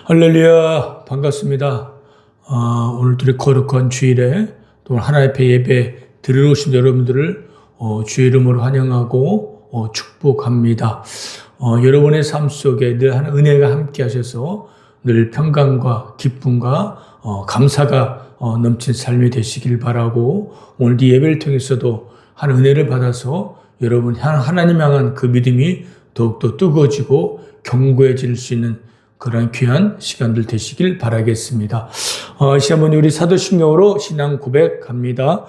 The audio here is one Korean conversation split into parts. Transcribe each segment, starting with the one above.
할렐루야, 반갑습니다. 오늘도 이 거룩한 주일에 또 하나님 앞에 예배 드리러 오신 여러분들을 주의 이름으로 환영하고 축복합니다. 여러분의 삶 속에 늘 하나님 은혜가 함께 하셔서 늘 평강과 기쁨과 감사가 넘친 삶이 되시길 바라고, 오늘 이 예배를 통해서도 하나님 은혜를 받아서 여러분 하나님 향한 그 믿음이 더욱더 뜨거워지고 견고해질 수 있는 그런 귀한 시간들 되시길 바라겠습니다. 시간은 우리 사도신경으로 신앙 고백합니다.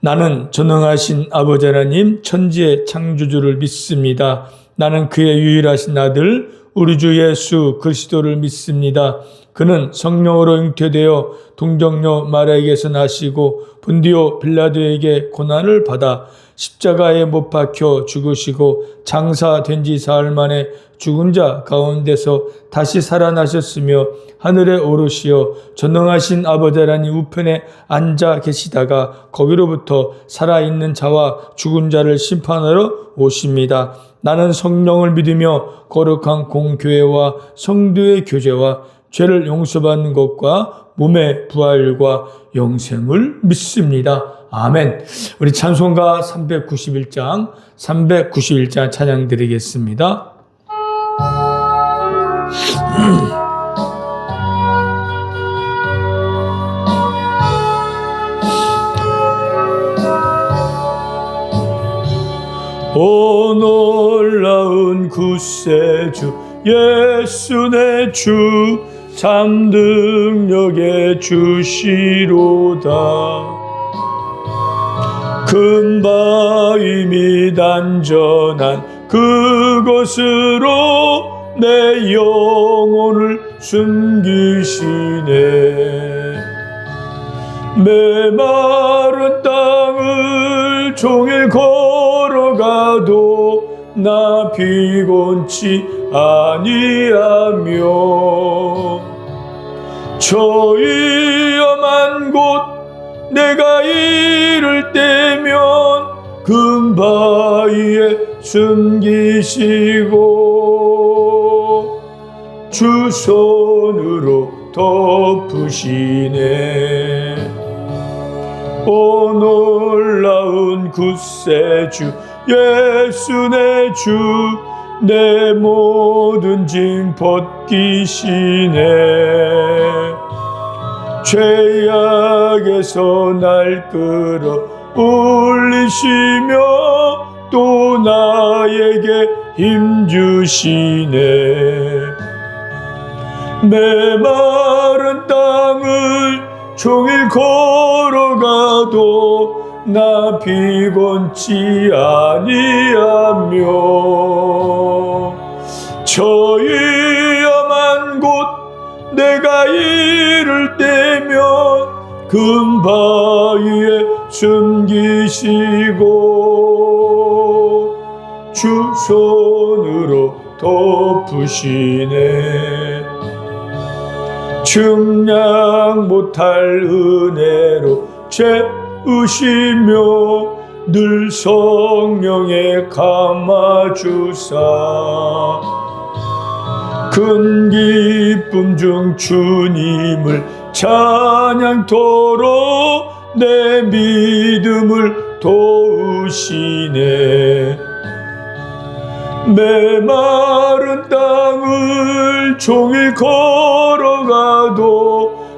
나는 전능하신 아버지 하나님 천지의 창조주를 믿습니다. 나는 그의 유일하신 아들 우리 주 예수 그리스도를 믿습니다. 그는 성령으로 잉태되어 동정녀 마리아에게서 나시고 본디오 빌라도에게 고난을 받아 십자가에 못 박혀 죽으시고 장사된 지 사흘 만에 죽은 자 가운데서 다시 살아나셨으며 하늘에 오르시어 전능하신 아버지 하나님 우편에 앉아 계시다가 거기로부터 살아있는 자와 죽은 자를 심판하러 오십니다. 나는 성령을 믿으며 거룩한 공교회와 성도의 교제와 죄를 용서받는 것과 몸의 부활과 영생을 믿습니다. 아멘. 우리 찬송가 391장 찬양 드리겠습니다. 오 놀라운 구세주 예수 내 주 참 능력의 주시로다. 큰 바위 및 안전한 그곳으로 내 영혼을 숨기시네. 메마른 땅을 종일 걸어가도 나 피곤치 아니하며 저 위험한 곳 내가 이를 때면 금 바위에 숨기시고 주 손으로 덮으시네. 오 놀라운 구세주 예수 내 주 내 모든 짐 벗기시네. 죄악에서 날 끌어 올리시며 또 나에게 힘 주시네. 메마른 땅을 종일 걸어가도 나 피곤치 아니하며 저 위험한 곳 내가 이를 때면 금 바위에 숨기시고 주 손으로 덮으시네. 측량 못할 은혜로 채우시며 늘 성령에 감아주사 큰 기쁨 중 주님을 찬양토록 내 믿음을 도우시네. 메마른 땅을 종일 걸어가도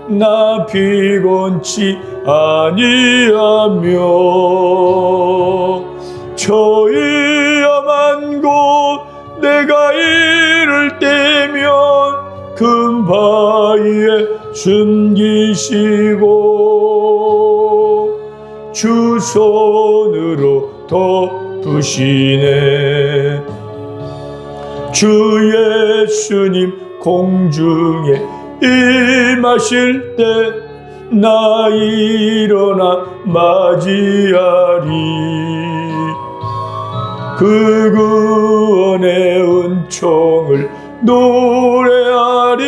나 피곤치 아니하며 저 위험한 곳 내가 이를 때면 금 바위에 숨기시고 주 손으로 덮으시네. 주 예수님 공중에 임하실 때 나 일어나 맞이하리. 그 구원의 은총을 노래하리.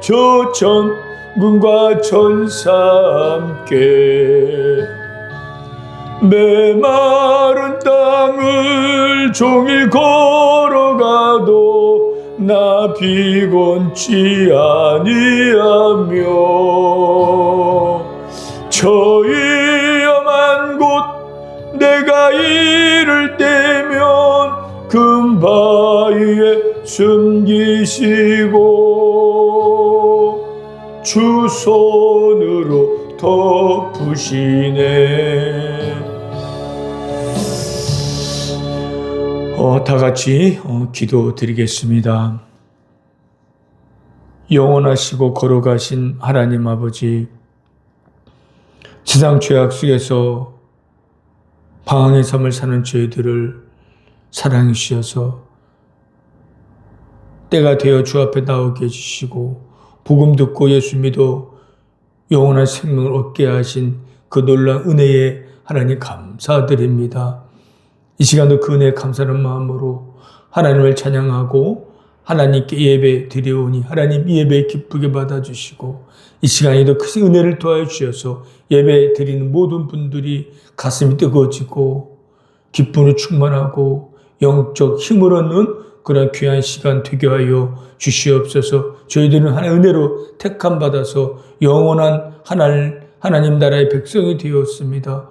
저 천군과 천사 함께 메마른 땅을 종일 걸어가도 나 비곤치 아니하며 저 위험한 곳 내가 이를 때면 금바위에 숨기시고 주 손으로 덮으시네. 다 같이 기도드리겠습니다. 영원하시고 거룩하신 하나님 아버지, 세상 죄악 속에서 방황의 삶을 사는 저희들을 사랑해 주셔서 때가 되어 주 앞에 나오게 해주시고 복음 듣고 예수 믿어 영원한 생명을 얻게 하신 그 놀라운 은혜에 하나님 감사드립니다. 이 시간도 그 은혜에 감사하는 마음으로 하나님을 찬양하고 하나님께 예배 드려오니 하나님 이 예배 기쁘게 받아주시고 이 시간에도 그 은혜를 더하여 주셔서 예배 드리는 모든 분들이 가슴이 뜨거워지고 기쁨으로 충만하고 영적 힘을 얻는 그런 귀한 시간 되게 하여 주시옵소서. 저희들은 하나님의 은혜로 택함 받아서 영원한 하나님 나라의 백성이 되었습니다.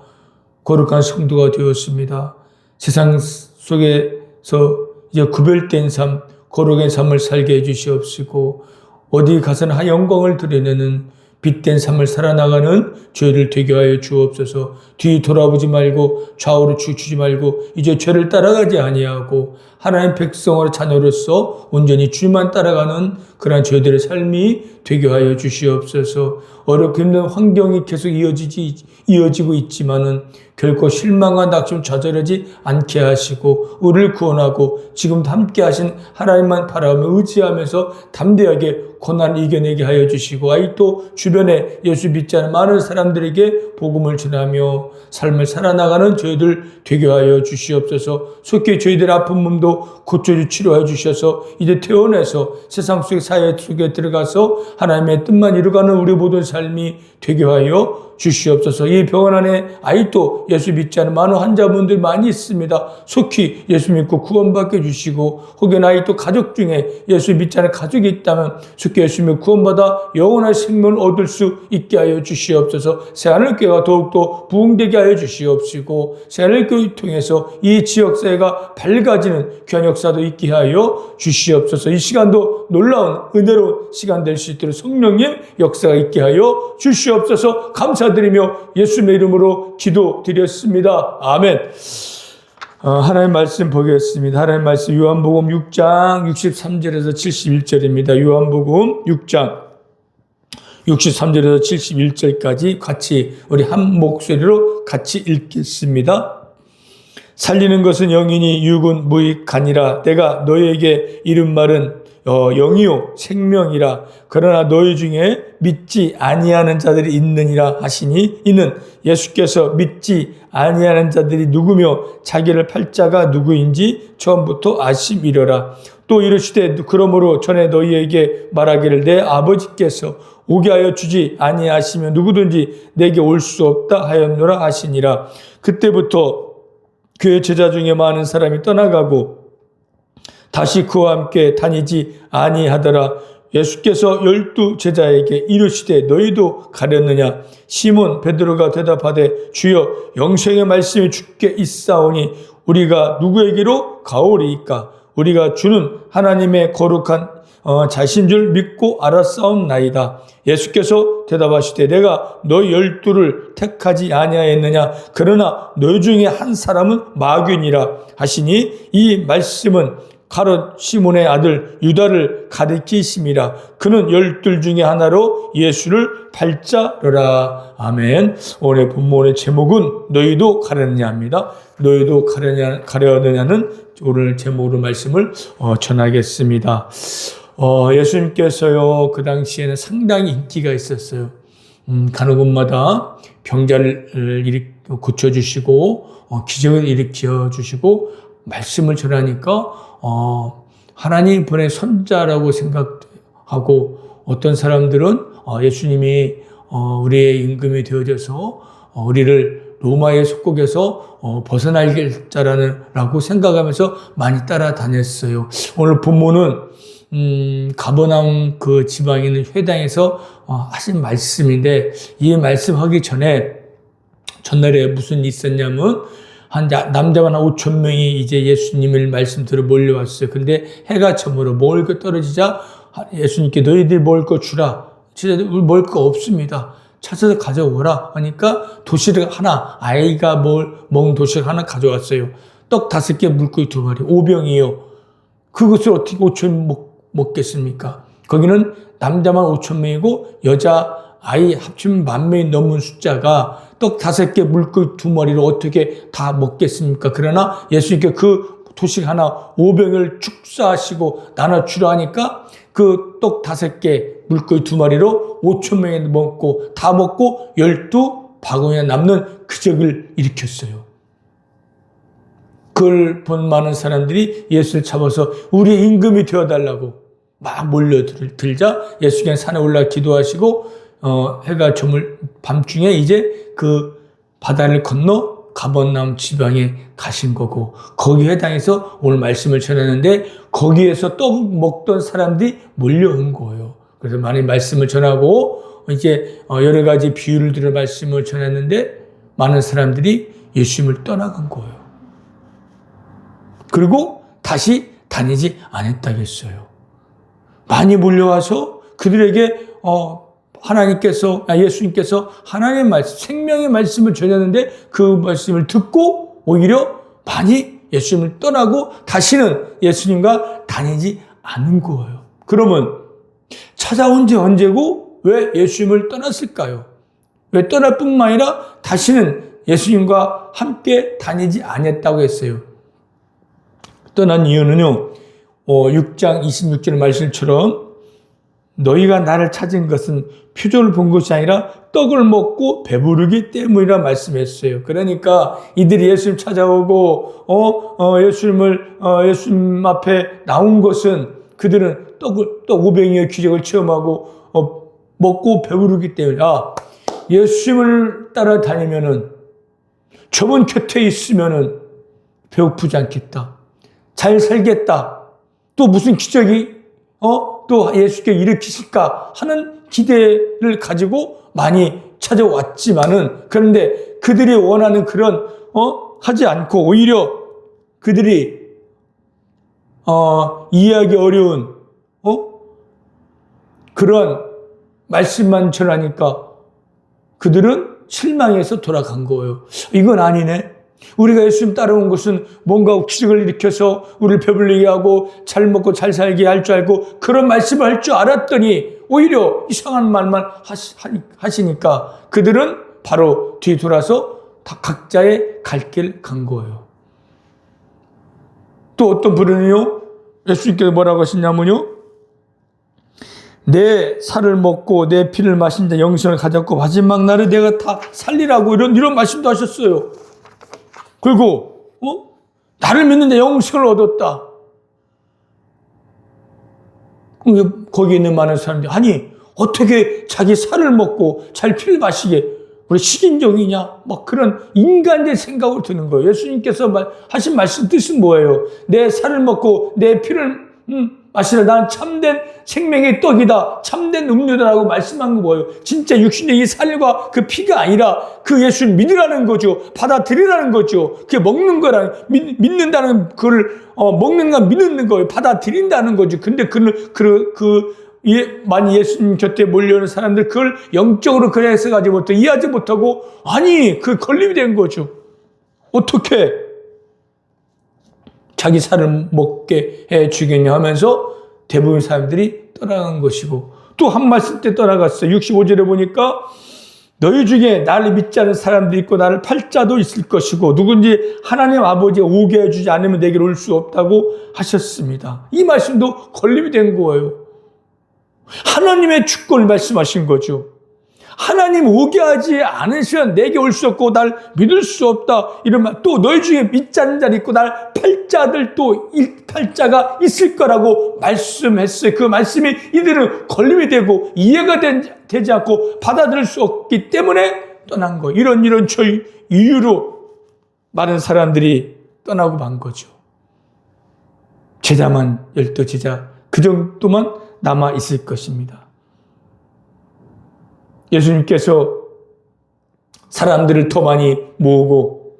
거룩한 성도가 되었습니다. 세상 속에서 이제 구별된 삶, 거룩의 삶을 살게 해주시옵시고 어디 가서나 영광을 드러내는 빛된 삶을 살아나가는 저희를 되게 하여 주옵소서. 뒤 돌아보지 말고 좌우로 치우치지 말고 이제 죄를 따라가지 아니하고 하나님 백성으로 자녀로서 온전히 주만 따라가는 그러한 저희들의 삶이 되게 하여 주시옵소서. 어렵고 힘든 환경이 계속 이어지고 있지만은 결코 실망과 낙심 좌절하지 않게 하시고 우리를 구원하고 지금도 함께 하신 하나님만 바라보며 의지하면서 담대하게 고난을 이겨내게 하여 주시고 아직도 주변에 예수 믿지 않은 많은 사람들에게 복음을 전하며 삶을 살아나가는 저희들 되게 하여 주시옵소서. 속히 저희들의 아픈 몸도 고쳐주 치료해 주셔서 이제 퇴원해서 세상 속의 사회 속에 들어가서 하나님의 뜻만 이루어가는 우리 모든 삶이 되게 하여 주시옵소서. 이 병원 안에 아직도 예수 믿지 않은 많은 환자분들 많이 있습니다. 속히 예수 믿고 구원받게 주시고 혹은 아직도 가족 중에 예수 믿지 않은 가족이 있다면 속히 예수 믿고 구원받아 영원한 생명을 얻을 수 있게 하여 주시옵소서. 새하늘교회가 더욱더 부흥되게 하여 주시옵시고 새하늘교회를 통해서 이 지역사회가 밝아지는 귀한 역사도 있게 하여 주시옵소서. 이 시간도 놀라운 은혜로운 시간 될 수 있도록 성령님 역사가 있게 하여 주시옵소서. 감사드리며 예수님의 이름으로 기도드렸습니다. 아멘. 하나님 말씀 보겠습니다. 하나님 말씀 요한복음 6장 63절에서 71절입니다. 요한복음 6장 63절에서 71절까지 같이 우리 한 목소리로 같이 읽겠습니다. 살리는 것은 영이니 육은 무익하니라. 내가 너희에게 이른 말은 영이요 생명이라. 그러나 너희 중에 믿지 아니하는 자들이 있느니라 하시니 이는 예수께서 믿지 아니하는 자들이 누구며 자기를 팔 자가 누구인지 처음부터 아심이려라. 또 이르시되 그러므로 전에 너희에게 말하기를 내 아버지께서 오게 하여 주지 아니하시면 누구든지 내게 올 수 없다 하였노라 하시니라. 그때부터 그의 제자 중에 많은 사람이 떠나가고 다시 그와 함께 다니지 아니하더라. 예수께서 12 제자에게 이르시되 너희도 가렸느냐? 시몬 베드로가 대답하되 주여 영생의 말씀이 주께 있사오니 우리가 누구에게로 가오리이까? 우리가 주는 하나님의 거룩한 자신 줄 믿고 알았사옵나이다. 예수께서 대답하시되 내가 너희 12를 택하지 아니하였느냐? 그러나 너희 중에 한 사람은 마귀니라 하시니 이 말씀은 가롯 시몬의 아들 유다를 가리키심이라. 그는 12 중에 하나로 예수를 팔자더라. 아멘. 오늘 본문의 제목은 너희도 가려느냐입니다. 너희도 가려느냐는 오늘 제목으로 말씀을 전하겠습니다. 예수님께서요 그 당시에는 상당히 인기가 있었어요. 가는 곳마다 병자를 고쳐주시고 기적을 일으켜 주시고 말씀을 전하니까 하나님 분의 손자라고 생각하고 어떤 사람들은 예수님이 우리의 임금이 되어져서 우리를 로마의 속국에서 벗어나겠다라고 생각하면서 많이 따라다녔어요. 오늘 본문은 가버나움 그 지방에 있는 회당에서 하신 말씀인데, 이 말씀하기 전에 전날에 무슨 일이 있었냐면 남자만 5천 명이 이제 예수님을 말씀 들어 몰려왔어요. 그런데 해가 저물어 먹을 거 떨어지자 예수님께 너희들 먹을 거 주라. 진짜 먹을 거 없습니다. 찾아서 가져오라 하니까 도시락 하나, 아이가 먹은 도시락 하나 가져왔어요. 떡 5개, 물고기 2마리, 5병이요. 그것을 어떻게 5천 먹겠습니까? 거기는 남자만 5천 명이고 여자 아이 합치면 10,000명이 넘는 숫자가 떡 5개, 물고기 2마리로 어떻게 다 먹겠습니까? 그러나 예수님께 그 도시락 하나 5병을 축사하시고 나눠주라 하니까 그 떡 5개, 물고기 2마리로 5,000명이 먹고 다 먹고 12바구니에 남는 기적을 일으켰어요. 그걸 본 많은 사람들이 예수를 잡아서 우리 임금이 되어달라고 막 몰려들자 예수께서 산에 올라 기도하시고 해가 저물 밤중에 이제 그 바다를 건너 가버나움 지방에 가신 거고, 거기 회당에서 오늘 말씀을 전하는데 거기에서 떡 먹던 사람들이 몰려온 거예요. 그래서 많은 말씀을 전하고 이제 여러 가지 비유를 들어 말씀을 전했는데 많은 사람들이 예수님을 떠나간 거예요. 그리고 다시 다니지 않았다겠어요. 많이 몰려와서 그들에게 예수님께서 하나님의 말씀, 생명의 말씀을 전했는데 그 말씀을 듣고 오히려 많이 예수님을 떠나고 다시는 예수님과 다니지 않은 거예요. 그러면 찾아온 지 언제고 왜 예수님을 떠났을까요? 왜 떠날 뿐만 아니라 다시는 예수님과 함께 다니지 않았다고 했어요. 떠난 이유는요, 6장 26절 말씀처럼 너희가 나를 찾은 것은 표적을 본 것이 아니라 떡을 먹고 배부르기 때문이라 말씀했어요. 그러니까 이들이 예수님 찾아오고 예수님 앞에 나온 것은 그들은 떡 5병의 기적을 체험하고 먹고 배부르기 때문에 예수님을 따라다니면은 저분 곁에 있으면은 배고프지 않겠다. 잘 살겠다. 또 무슨 기적이 또 예수께 일으키실까 하는 기대를 가지고 많이 찾아왔지만은, 그런데 그들이 원하는 그런 하지 않고 오히려 그들이 이해하기 어려운 그런 말씀만 전하니까 그들은 실망해서 돌아간 거예요. 이건 아니네. 우리가 예수님 따라온 것은 뭔가 기적을 일으켜서 우리를 배불리게 하고 잘 먹고 잘 살게 할 줄 알고 그런 말씀을 할 줄 알았더니 오히려 이상한 말만 하시니까 그들은 바로 뒤돌아서 다 각자의 갈 길 간 거예요. 또 어떤 분은요, 예수님께서 뭐라고 하시냐면요, 내 살을 먹고 내 피를 마신 자 영생을 가졌고 마지막 날에 내가 다 살리라고 이런 말씀도 하셨어요. 그리고 나를 믿는데 영생을 얻었다. 거기 있는 많은 사람들이 아니 어떻게 자기 살을 먹고 잘 피를 마시게 우리 식인종이냐 막 그런 인간의 생각을 드는 거예요. 예수님께서 하신 말씀 뜻은 뭐예요? 내 살을 먹고 내 피를 마시라. 나는 참된 생명의 떡이다. 참된 음료다라고 말씀한 거 뭐예요? 진짜 육신의 이 살과 그 피가 아니라 그 예수를 믿으라는 거죠. 받아들이라는 거죠. 그게 먹는 거랑 믿는다는 그걸 먹는 건 믿는 거예요. 받아들인다는 거죠. 근데 많이 예수님 곁에 몰려오는 사람들 그걸 영적으로 그래 해석하지 못하고 이해하지 못하고 아니 그 걸림이 된 거죠. 어떻게 자기 살을 먹게 해 주겠냐 하면서 대부분 사람들이 떠나간 것이고, 또 한 말씀 때 떠나갔어요. 65절에 보니까 너희 중에 나를 믿지 않는 사람도 있고 나를 팔 자도 있을 것이고 누군지 하나님 아버지가 오게 해주지 않으면 내게로 올 수 없다고 하셨습니다. 이 말씀도 걸림이 된 거예요. 하나님의 주권을 말씀하신 거죠. 하나님 오게 하지 않으시면 내게 올 수 없고 날 믿을 수 없다. 이런 말. 또 너희 중에 믿지 않는 자도 있고 날 팔자들 또 팔자가 있을 거라고 말씀했어요. 그 말씀이 이들은 걸림이 되고 이해가 되지 않고 받아들일 수 없기 때문에 떠난 거. 이런 저희 이유로 많은 사람들이 떠나고 만 거죠. 제자만 12제자 그 정도만 남아 있을 것입니다. 예수님께서 사람들을 더 많이 모으고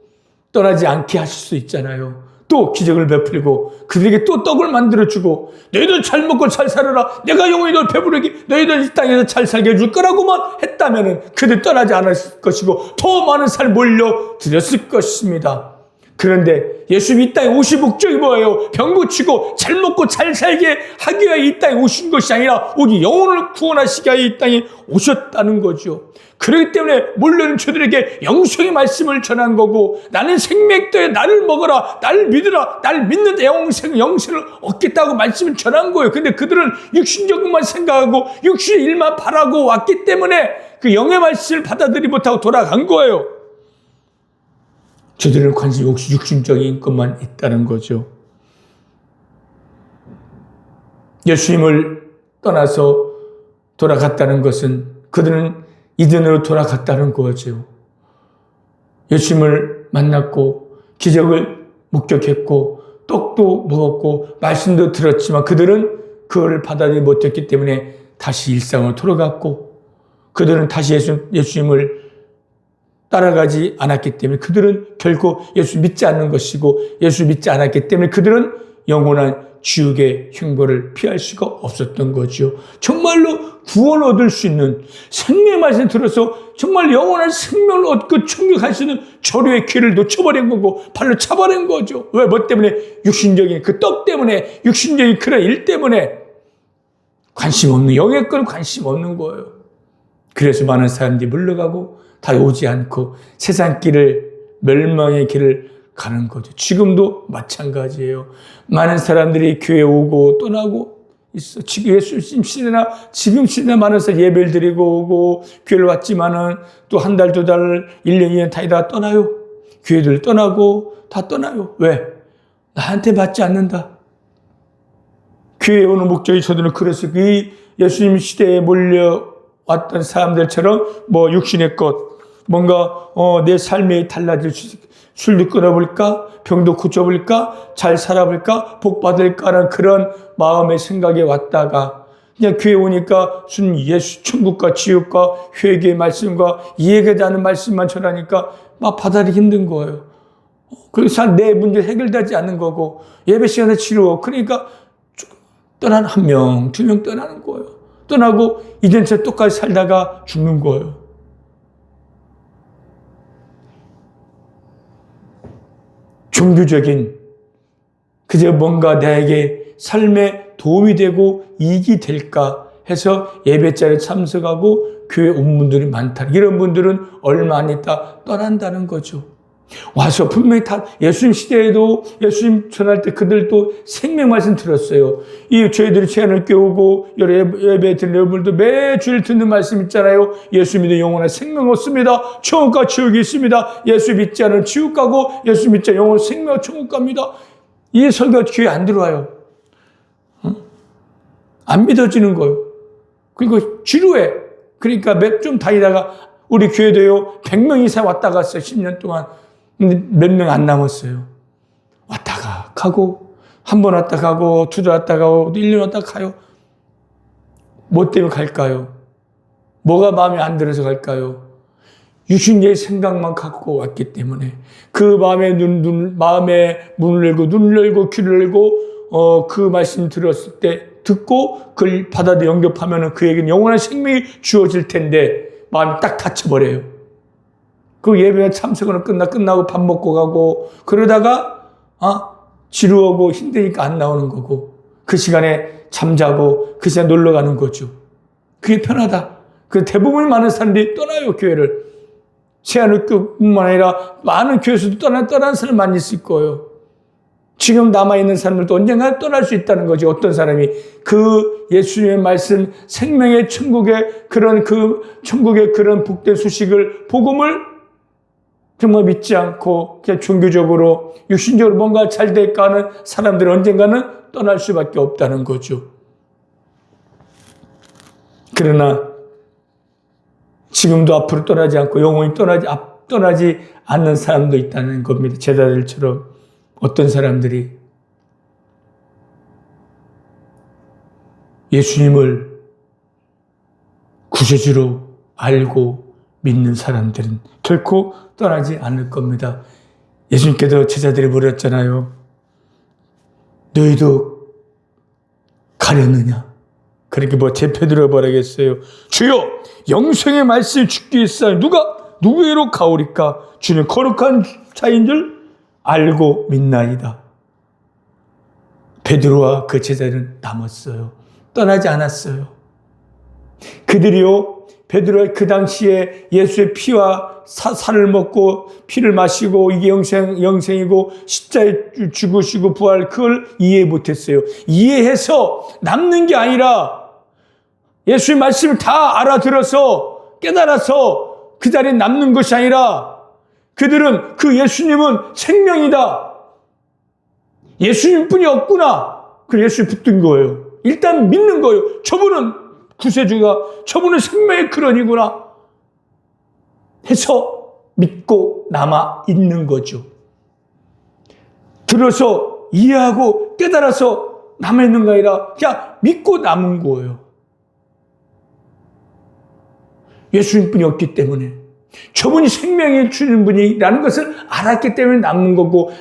떠나지 않게 하실 수 있잖아요. 또 기적을 베풀고 그들에게 또 떡을 만들어주고 너희들 잘 먹고 잘 살아라. 내가 영원히 널 배부르게 너희들 이 땅에서 잘 살게 해줄 거라고만 했다면 그들 떠나지 않았을 것이고 더 많은 살 몰려드렸을 것입니다. 그런데 예수님이 이 땅에 오신 목적이 뭐예요? 병 고치고 잘 먹고 잘 살게 하기 위해 이 땅에 오신 것이 아니라 오직 영혼을 구원하시기 위해 이 땅에 오셨다는 거죠. 그렇기 때문에 몰려는 저들에게 영생의 말씀을 전한 거고 나는 생명도에 나를 먹어라 나를 믿으라 나를 믿는 영생을 얻겠다고 말씀을 전한 거예요. 근데 그들은 육신적인 것만 생각하고 육신의 일만 바라고 왔기 때문에 그 영의 말씀을 받아들이지 못하고 돌아간 거예요. 저들은 관심이 육신적인 것만 있다는 거죠. 예수님을 떠나서 돌아갔다는 것은 그들은 이든으로 돌아갔다는 거죠. 예수님을 만났고 기적을 목격했고 떡도 먹었고 말씀도 들었지만 그들은 그거를 받아들이지 못했기 때문에 다시 일상으로 돌아갔고 그들은 다시 예수님을 따라가지 않았기 때문에 그들은 결코 예수 믿지 않는 것이고 예수 믿지 않았기 때문에 그들은 영원한 지옥의 형벌을 피할 수가 없었던 거죠. 정말로 구원 얻을 수 있는 생명의 말씀 들어서 정말 영원한 생명을 얻고 충격할 수 있는 저류의 기회를 놓쳐버린 거고 발로 차버린 거죠. 왜? 뭐 때문에? 육신적인 그 떡 때문에 육신적인 그런 일 때문에 관심 없는 영의 건 관심 없는 거예요. 그래서 많은 사람들이 물러가고 다 오지 않고 세상 길을 멸망의 길을 가는 거죠. 지금도 마찬가지예요. 많은 사람들이 교회 오고 떠나고 있어. 지금 예수님 시대나 지금 시대나 많은 사람 예배를 드리고 오고 교회를 왔지만은 또 한 달, 두 달, 1년, 2년 다 떠나요. 교회들 떠나고 다 떠나요. 왜? 나한테 맞지 않는다. 교회에 오는 목적이 저들은 그래서 이 예수님 시대에 몰려왔던 사람들처럼 뭐 육신의 것 뭔가 내 삶이 달라질 수 술도 끊어볼까? 병도 고쳐볼까? 잘 살아볼까? 복 받을까라는 그런 마음의 생각에 왔다가 그냥 교회 오니까 순 예수 천국과 지옥과 회개의 말씀과 이해가 되는 말씀만 전하니까 막 받아들이기 힘든 거예요. 그래서 내 문제 해결되지 않는 거고 예배 시간에 치루어 그러니까 떠난 한 명, 두 명 떠나는 거예요. 떠나고 이전처럼 똑같이 살다가 죽는 거예요. 종교적인 그저 뭔가 나에게 삶에 도움이 되고 이익이 될까 해서 예배자리에 참석하고 교회 온 분들이 많다. 이런 분들은 얼마 안 있다 떠난다는 거죠. 와서 분명히 다 예수님 시대에도 예수님 전할 때 그들도 생명 말씀 들었어요. 이 저희들이 제안을 깨우고 여러 예배 드리는 여러분들도 매주일 듣는 말씀 있잖아요. 예수 믿는 영혼의 생명 없습니다. 천국과 지옥이 있습니다. 예수 믿지 않은 지옥 가고 예수 믿지 않은 영혼 생명 천국 갑니다. 이 설교가 귀에 안 들어와요. 안 믿어지는 거예요. 그리고 지루해. 그러니까 좀 다니다가 우리 교회도요 100명 이상 왔다 갔어요. 10년 동안. 근데 몇 명 안 남았어요. 왔다가 가고 한 번 왔다 가고 두 달 왔다 가고 1년 왔다 가요. 뭐 때문에 갈까요? 뭐가 마음에 안 들어서 갈까요? 육신의 생각만 갖고 왔기 때문에 그 마음에 마음에 문을 열고 눈을 열고 귀를 열고 그 말씀 들었을 때 듣고 그걸 받아들여 영접하면은 그에게는 영원한 생명이 주어질 텐데 마음이 딱 닫혀버려요. 그 예배 참석은 끝나고 밥 먹고 가고 그러다가 지루하고 힘드니까 안 나오는 거고 그 시간에 잠자고 그 시간에 놀러 가는 거죠. 그게 편하다. 그 대부분 많은 사람들이 떠나요 교회를. 세안을뿐만 아니라 많은 교회에서도 떠난 사람 많이 있을 거예요. 지금 남아있는 사람들도 언젠가 떠날 수 있다는 거지. 어떤 사람이 그 예수님의 말씀 생명의 천국의 그런 복된 소식을 복음을 정말 믿지 않고 그냥 종교적으로 육신적으로 뭔가 잘 될까 하는 사람들은 언젠가는 떠날 수밖에 없다는 거죠. 그러나 지금도 앞으로 떠나지 않고 영원히 떠나지 않는 사람도 있다는 겁니다. 제자들처럼 어떤 사람들이 예수님을 구세주로 알고 믿는 사람들은 결코 떠나지 않을 겁니다. 예수님께서 제자들이 물었잖아요. 너희도 가려느냐? 그렇게 제 베드로가 뭐라겠어요? 주여, 영생의 말씀을 주께 있사오니 누구에게로 가오리까? 주는 거룩한 자인 줄 알고 믿나이다. 베드로와 그 제자들은 남았어요. 떠나지 않았어요. 그들이요, 베드로가 그 당시에 예수의 피와 살을 먹고 피를 마시고 이게 영생이고 십자에 죽으시고 부활, 그걸 이해 못했어요. 이해해서 남는 게 아니라 예수의 말씀을 다 알아들어서 깨달아서 그 자리에 남는 것이 아니라 그들은 그 예수님은 생명이다. 예수님뿐이 없구나. 그래서 예수에 붙든 거예요. 일단 믿는 거예요. 저분은 구세주가, 저분은 생명의 근원이구나 해서 믿고 남아 있는 거죠. 들어서 이해하고 깨달아서 남아 있는 거 아니라 그냥 믿고 남은 거예요. 예수님뿐이 없기 때문에, 저분이 생명을 주는 분이라는 것을 알았기 때문에 남는 거고,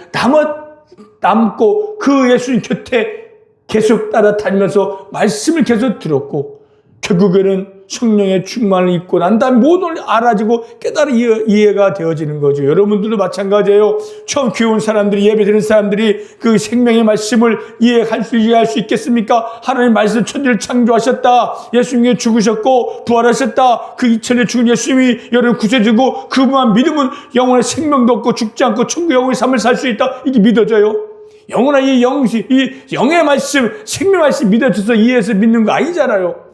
남고 그 예수님 곁에 계속 따라다니면서 말씀을 계속 들었고, 결국에는 성령의 충만을 입고 난 다음에 모든 걸 알아지고 깨달아 이해가 되어지는 거죠. 여러분들도 마찬가지예요. 처음 교회 온 사람들이, 예배드리는 사람들이 그 생명의 말씀을 이해할 수 있겠습니까? 하나님 말씀, 천지를 창조하셨다. 예수님이 죽으셨고 부활하셨다. 그 2000년 죽은 예수님이 여러분 구세주고 그분만 믿으면 영원의 생명도 없고 죽지 않고 천국 영원의 삶을 살 수 있다. 이게 믿어져요. 영원한 이 영의 말씀, 생명 말씀 믿어져서 이해해서 믿는 거 아니잖아요.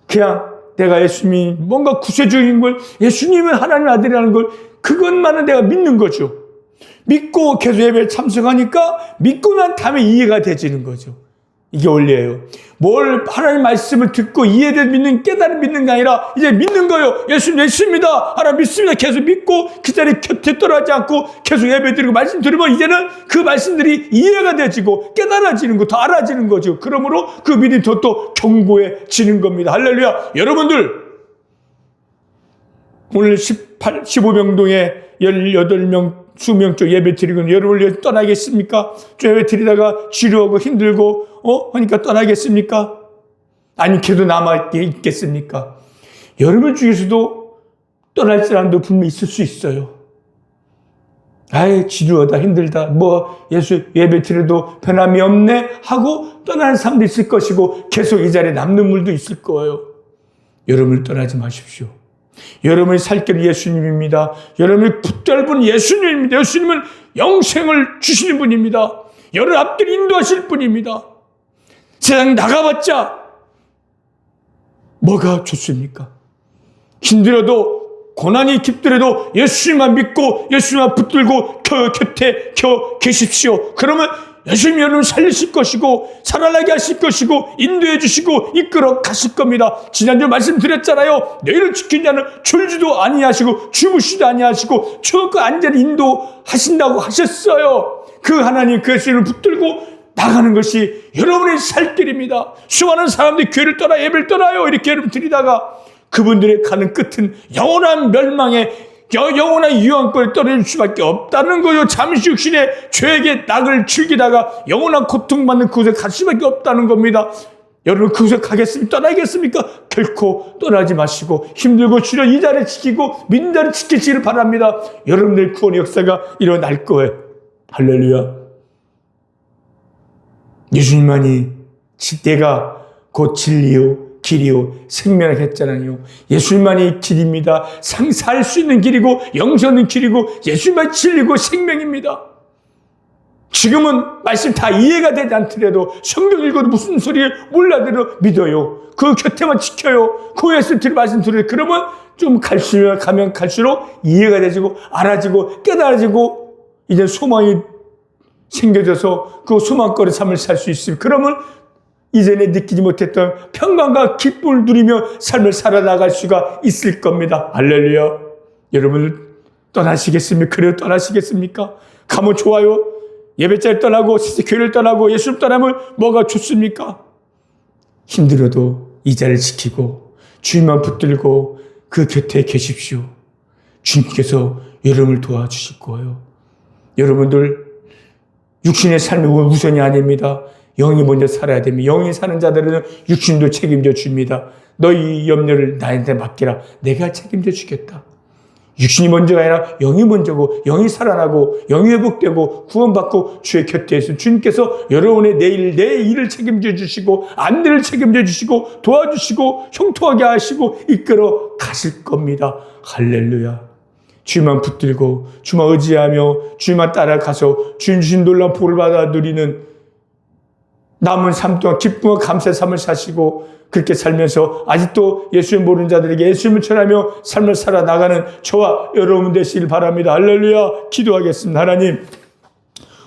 그냥 내가 예수님이 뭔가 구세주인 걸, 예수님은 하나님 아들이라는 걸, 그것만은 내가 믿는 거죠. 믿고 계속 예배에 참석하니까 믿고 난 다음에 이해가 되지는 거죠. 이게 원리예요. 뭘 하나님 말씀을 듣고 이해돼 믿는, 깨달은 믿는 게 아니라 이제 믿는 거예요. 예수님 예수입니다. 하나님 믿습니다. 계속 믿고 그 자리 곁에 떠나지 않고 계속 예배드리고 말씀 들으면 이제는 그 말씀들이 이해가 되지고 깨달아지는 거, 더 알아지는 거죠. 그러므로 그 믿음이 또 견고해지는 겁니다. 할렐루야. 여러분들 오늘 15명동에 18명 수명 쪽 예배 드리고 여러분을 떠나겠습니까? 예배 드리다가 지루하고 힘들고 하니까 떠나겠습니까? 아니면 계속 남아있겠습니까? 여러분 중에서도 떠날 사람도 분명히 있을 수 있어요. 아이 지루하다 힘들다 예수 예배 드려도 변함이 없네 하고 떠나는 사람도 있을 것이고 계속 이 자리에 남는 분도 있을 거예요. 여러분을 떠나지 마십시오. 여러분이 살 길은 예수님입니다. 여러분이 붙잡은 예수님입니다. 예수님은 영생을 주시는 분입니다. 여러분 앞길 인도하실 분입니다. 세상 나가봤자 뭐가 좋습니까? 힘들어도 고난이 깊더라도 예수님만 믿고 예수님만 붙들고 곁에 계십시오. 그러면 예수님이 여러분을 살리실 것이고 살아나게 하실 것이고 인도해 주시고 이끌어 가실 겁니다. 지난주 말씀드렸잖아요. 너희를 지킨 자는 졸지도 아니하시고 주무시도 아니하시고 저그 안전히 인도하신다고 하셨어요. 그 하나님 그 예수님을 붙들고 나가는 것이 여러분의 살 길입니다. 수많은 사람들이 교회를 떠나 예배를 떠나요. 이렇게 여러분 드리다가 그분들의 가는 끝은 영원한 멸망에 영원한 유황권에 떨어질 수밖에 없다는 거죠. 잠시 육신의 죄에게 낙을 즐기다가 영원한 고통받는 그곳에 갈 수밖에 없다는 겁니다. 여러분 그곳에 가겠습니까? 떠나겠습니까? 결코 떠나지 마시고 힘들고 지려 이 자리를 지키고 믿는 자리를 지키시기를 바랍니다. 여러분들의 구원의 역사가 일어날 거예요. 할렐루야. 예수님만이 내가 곧 진리요 길이요 생명을 했잖아요. 예수님만이 길입니다. 살 수 있는 길이고 영생의 길이고 예수님만이 진리고 생명입니다. 지금은 말씀 다 이해가 되지 않더라도 성경 읽어도 무슨 소리를 몰라도 믿어요. 그 곁에만 지켜요. 그 예수 말씀 들어요. 그러면 좀 가면 갈수록 이해가 되지고 알아지고 깨달아지고 이제 소망이 생겨져서 그 소망거리 삶을 살 수 있습니다. 그러면 이전에 느끼지 못했던 평강과 기쁨을 누리며 삶을 살아나갈 수가 있을 겁니다. 할렐루야. 여러분들 떠나시겠습니까? 그래도 떠나시겠습니까? 가면 좋아요. 예배자를 떠나고 교회를 떠나고 예수를 떠나면 뭐가 좋습니까? 힘들어도 이 자리를 지키고 주님만 붙들고 그 곁에 계십시오. 주님께서 여러분을 도와주실 거예요. 여러분들 육신의 삶이 우선이 아닙니다. 영이 먼저 살아야 됩니다. 영이 사는 자들은 육신도 책임져 줍니다. 너희 염려를 나한테 맡기라. 내가 책임져 주겠다. 육신이 먼저가 아니라 영이 먼저고 영이 살아나고 영이 회복되고 구원받고 주의 곁에 있으면 주님께서 여러분의 내 일을 책임져 주시고 안내를 책임져 주시고 도와주시고 형통하게 하시고 이끌어 가실 겁니다. 할렐루야. 주만 붙들고 주만 의지하며 주만 따라가서 주님 주신 놀라운 복을 받아 누리는 남은 삶 동안 기쁨과 감사의 삶을 사시고 그렇게 살면서 아직도 예수님 모르는 자들에게 예수님을 전하며 삶을 살아나가는 저와 여러분 되시길 바랍니다. 할렐루야. 기도하겠습니다. 하나님,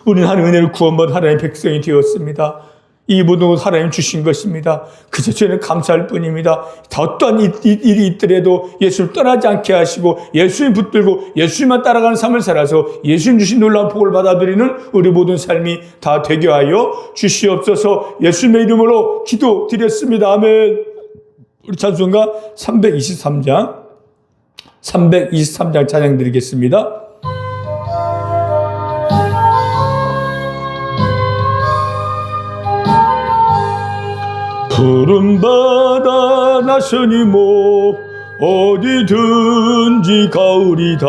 우리는 하나님의 은혜를 구원받은 하나님의 백성이 되었습니다. 이 모든 것 하나님 주신 것입니다. 그저 저희는 감사할 뿐입니다. 어떠한 일이 있더라도 예수를 떠나지 않게 하시고 예수님 붙들고 예수님만 따라가는 삶을 살아서 예수님 주신 놀라운 복을 받아들이는 우리 모든 삶이 다 되게 하여 주시옵소서. 예수님의 이름으로 기도드렸습니다. 아멘. 우리 찬송가 323장 찬양 드리겠습니다. 푸른 바다 나선이 어디든지 가오리다.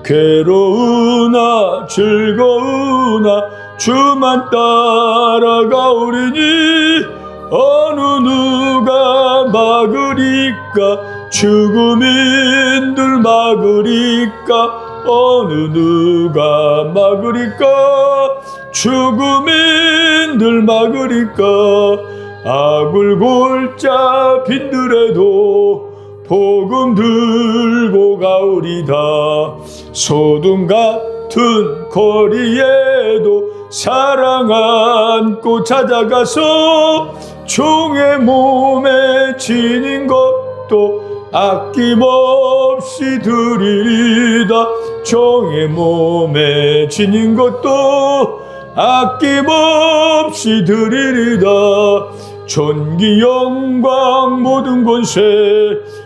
괴로우나 즐거우나 주만 따라가오리니 어느 누가 막으리까 죽음인들 막으리까 어느 누가 막으리까 죽음인들 막으리까 악을 골짜 빈들에도 복음 들고 가오리다. 소돔 같은 거리에도 사랑 안고 찾아가서 종의 몸에 지닌 것도 아낌없이 드리리다. 종의 몸에 지닌 것도 아낌없이 드리리다. 존귀 영광 모든 권세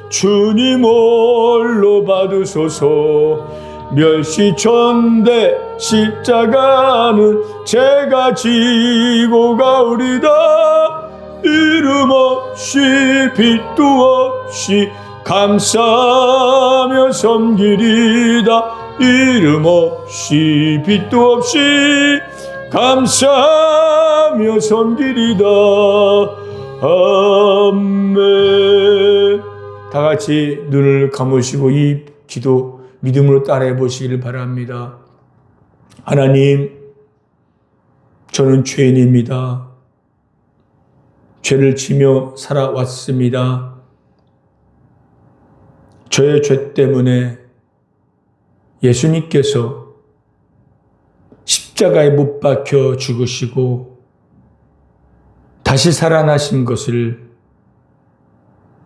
주님 홀로 받으소서. 멸시천대 십자가는 제가 지고 가오리다. 이름 없이 빛도 없이 감사하며 섬기리다. 이름 없이 빛도 없이 감사하며 섬기리다. 아멘. 다 같이 눈을 감으시고 이 기도 믿음으로 따라해 보시기를 바랍니다. 하나님, 저는 죄인입니다. 죄를 지며 살아왔습니다. 저의 죄 때문에 예수님께서 십자가에 못 박혀 죽으시고 다시 살아나신 것을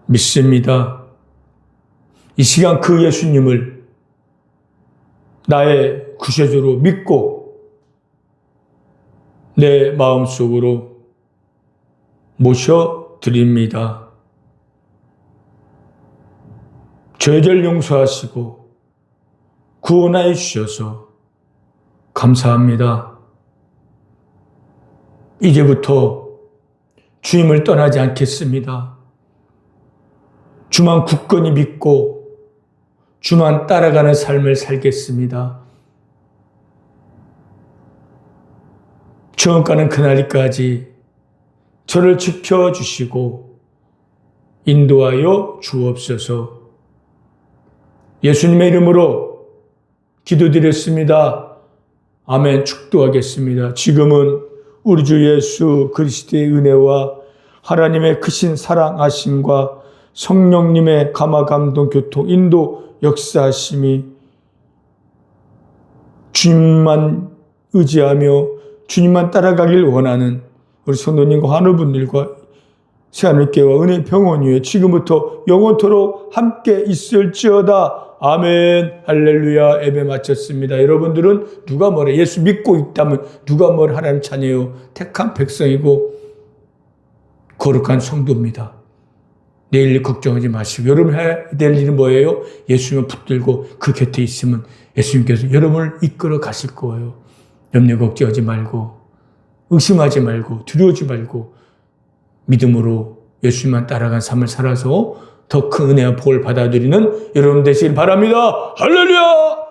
믿습니다. 이 시간 그 예수님을 나의 구세주로 믿고 내 마음속으로 모셔드립니다. 죄를 용서하시고 구원하여 주셔서 감사합니다. 이제부터 주님을 떠나지 않겠습니다. 주만 굳건히 믿고 주만 따라가는 삶을 살겠습니다. 처음 가는 그날까지 저를 지켜주시고 인도하여 주옵소서. 예수님의 이름으로 기도드렸습니다. 아멘. 축도하겠습니다. 지금은 우리 주 예수 그리스도의 은혜와 하나님의 크신 사랑하심과 성령님의 감화 감동 교통 인도 역사하심이 주님만 의지하며 주님만 따라가길 원하는 우리 성도님과 하늘분들과 새하늘교회와 은혜 병원 위에 지금부터 영원토록 함께 있을지어다. 아멘. 할렐루야. 예배 마쳤습니다. 여러분들은 누가 뭐래? 예수 믿고 있다면 누가 뭐래? 하나님 자녀요. 택한 백성이고 거룩한 성도입니다. 내일 일 걱정하지 마시고 여러분 해야 될 일은 뭐예요? 예수님을 붙들고 그 곁에 있으면 예수님께서 여러분을 이끌어 가실 거예요. 염려 걱정하지 말고 의심하지 말고 두려워하지 말고 믿음으로 예수님만 따라간 삶을 살아서 더 큰 은혜와 복을 받아들이는 여러분 되시길 바랍니다. 할렐루야!